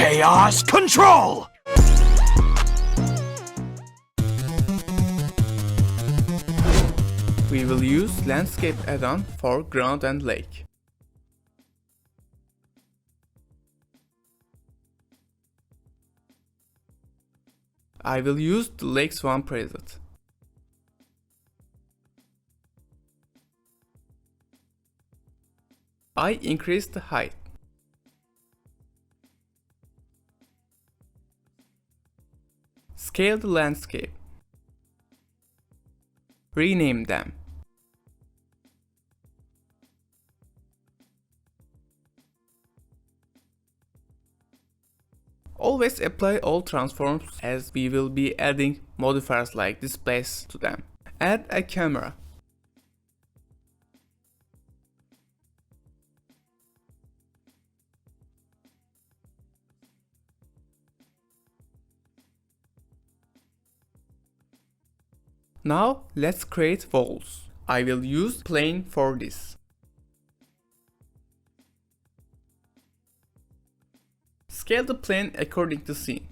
Chaos Control! We will use Landscape add-on for ground and lake. I will use the Lake Swan preset. I increase the height. Scale the landscape. Rename them. Always apply all transforms as we will be adding modifiers like displace to them. Add a camera. Now let's create walls. I will use plane for this. Scale the plane according to scene.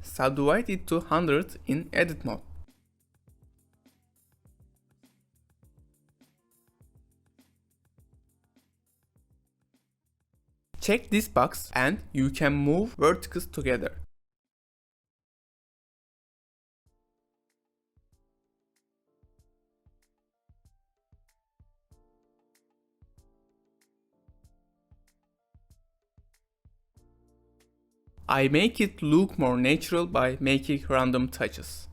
Subdivide it to 100 in edit mode. Check this box and you can move vertices together. I make it look more natural by making random touches.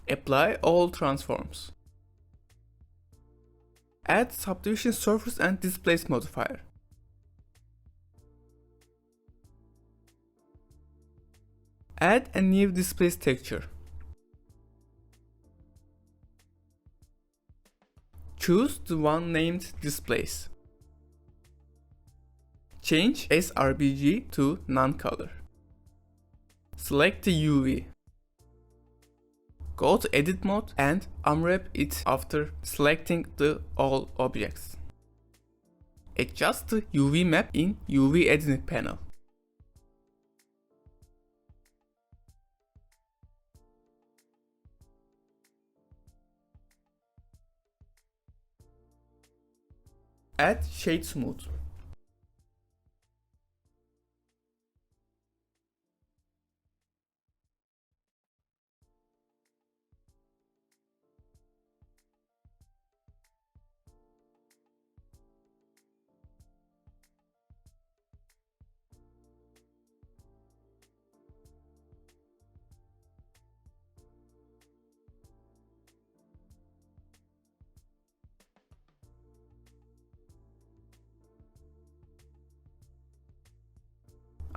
Apply all transforms. Add subdivision surface and displace modifier. Add a new displace texture. Choose the one named displace. Change sRBG to non-color. Select the UV. Go to edit mode and unwrap it after selecting the all objects. Adjust the UV map in UV editing panel. Add shade smooth.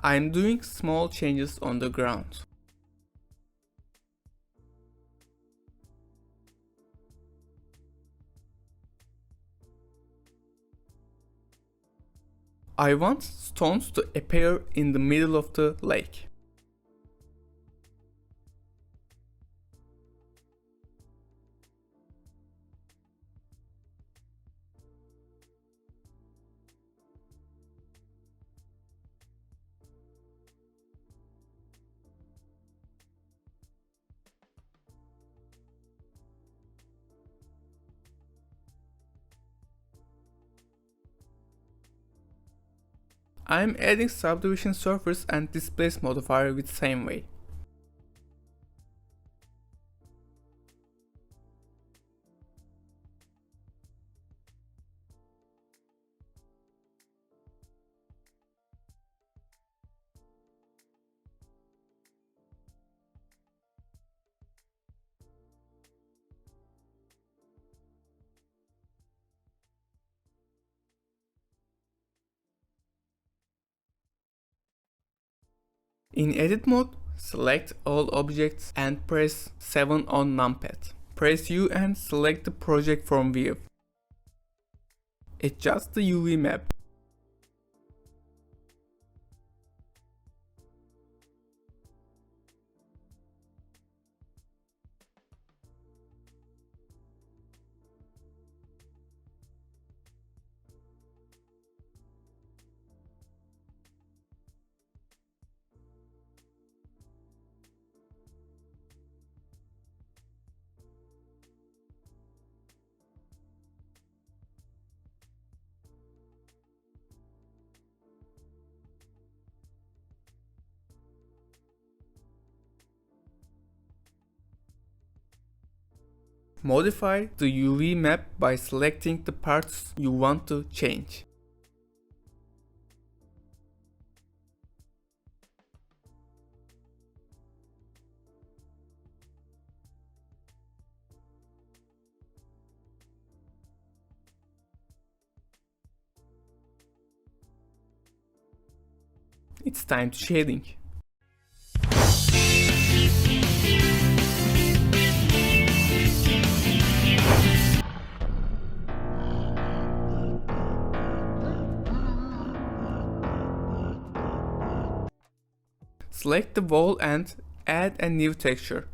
I am doing small changes on the ground. I want stones to appear in the middle of the lake. I am adding subdivision surface and displace modifier with same way. In edit mode, select all objects and press 7 on numpad. Press U and select the project from view. Adjust the UV map. Modify the UV map by selecting the parts you want to change. It's time to shading. Select the wall and add a new texture.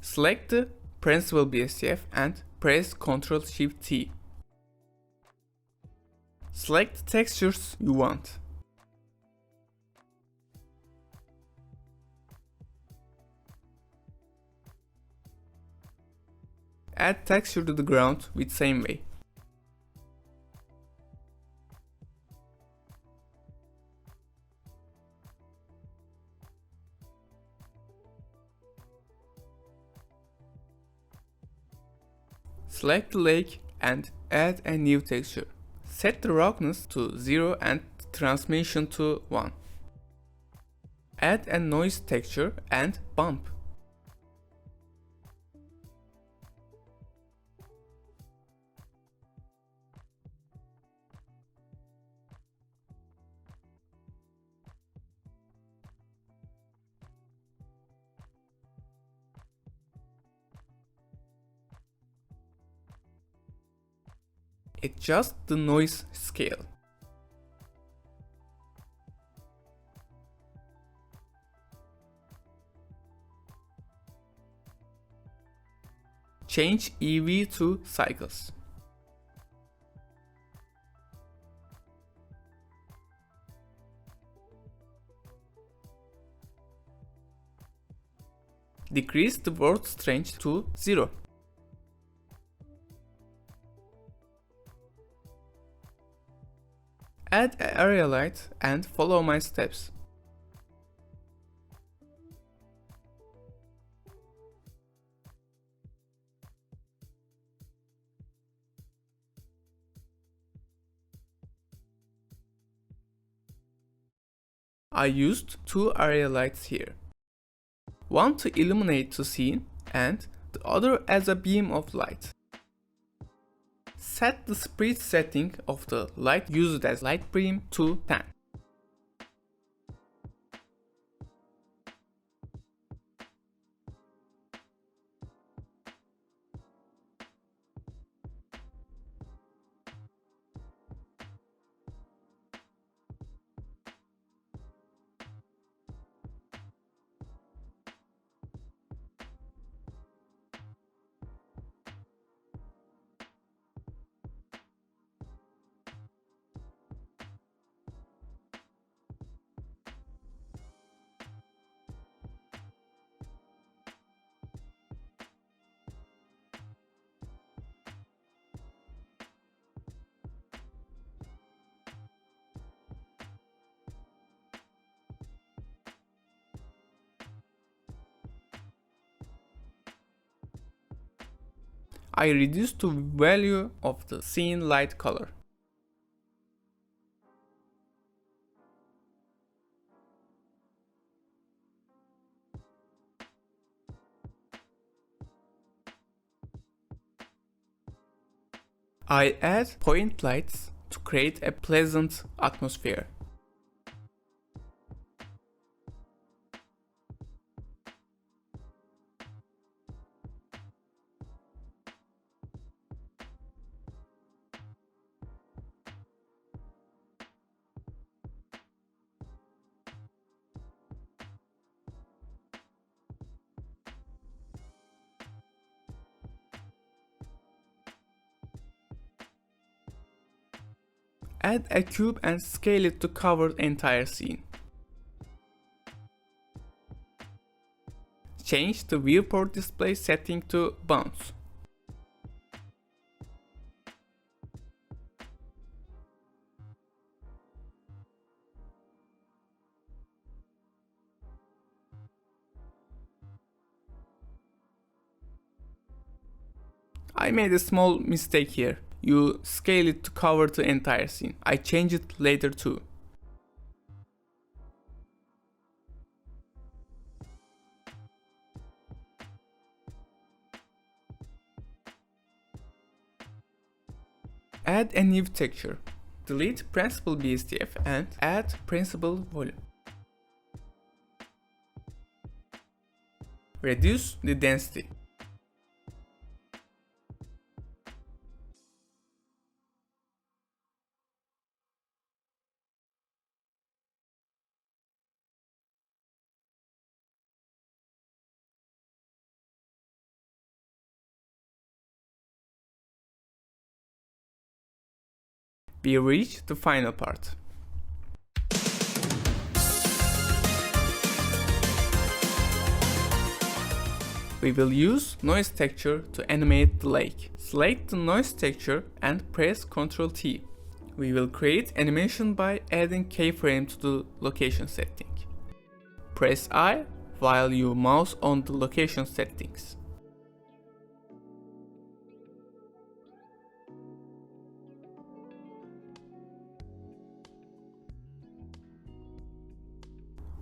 Select the principal BSCF and press Ctrl-Shift-T. Select the textures you want. Add texture to the ground with same way. Select the lake and add a new texture. Set the roughness to 0 and transmission to 1. Add a noise texture and bump. Adjust the noise scale. Change EV to cycles. Decrease the word strength to 0. Add an area light and follow my steps. I used 2 area lights here. One to illuminate the scene and the other as a beam of light. Set the speed setting of the light used as light beam to 10. I reduced the value of the scene light color. I add point lights to create a pleasant atmosphere. Add a cube and scale it to cover the entire scene. Change the viewport display setting to bounce. I made a small mistake here. You scale it to cover the entire scene. I change it later too. Add a new texture. Delete Principal BSDF and add Principal Volume. Reduce the density. We reach the final part. We will use noise texture to animate the lake. Select the noise texture and press Ctrl T. We will create animation by adding keyframe to the location setting. Press I while you mouse on the location settings.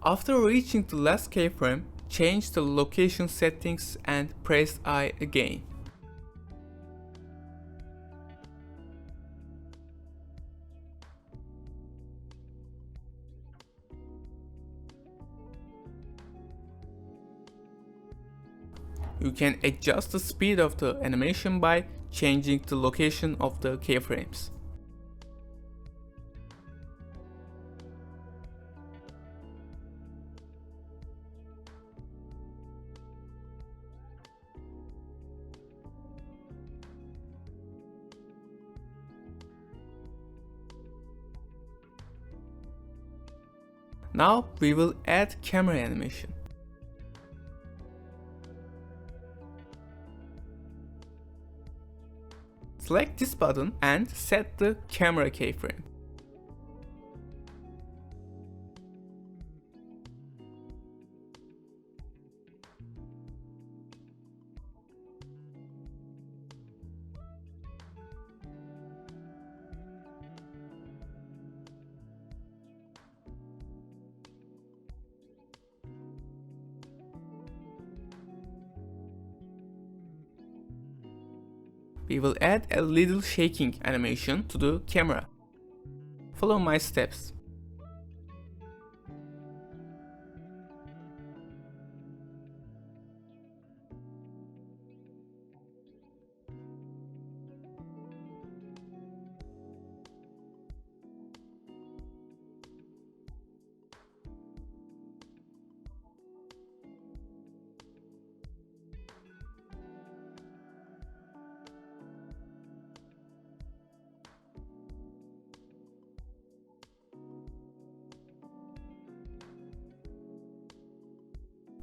After reaching the last keyframe, change the location settings and press I again. You can adjust the speed of the animation by changing the location of the keyframes. Now we will add camera animation. Select this button and set the camera keyframe. We will add a little shaking animation to the camera. Follow my steps.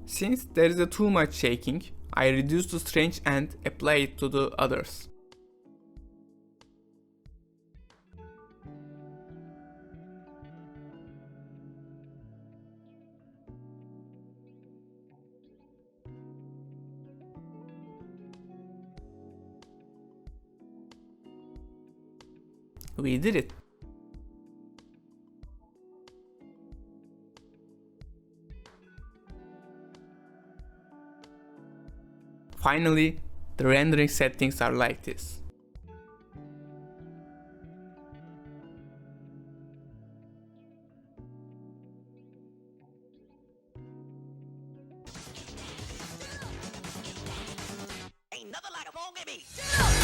Since there is too much shaking, I reduce the strength and apply it to the others. We did it. Finally, the rendering settings are like this. Ain't nothing like a funky beat.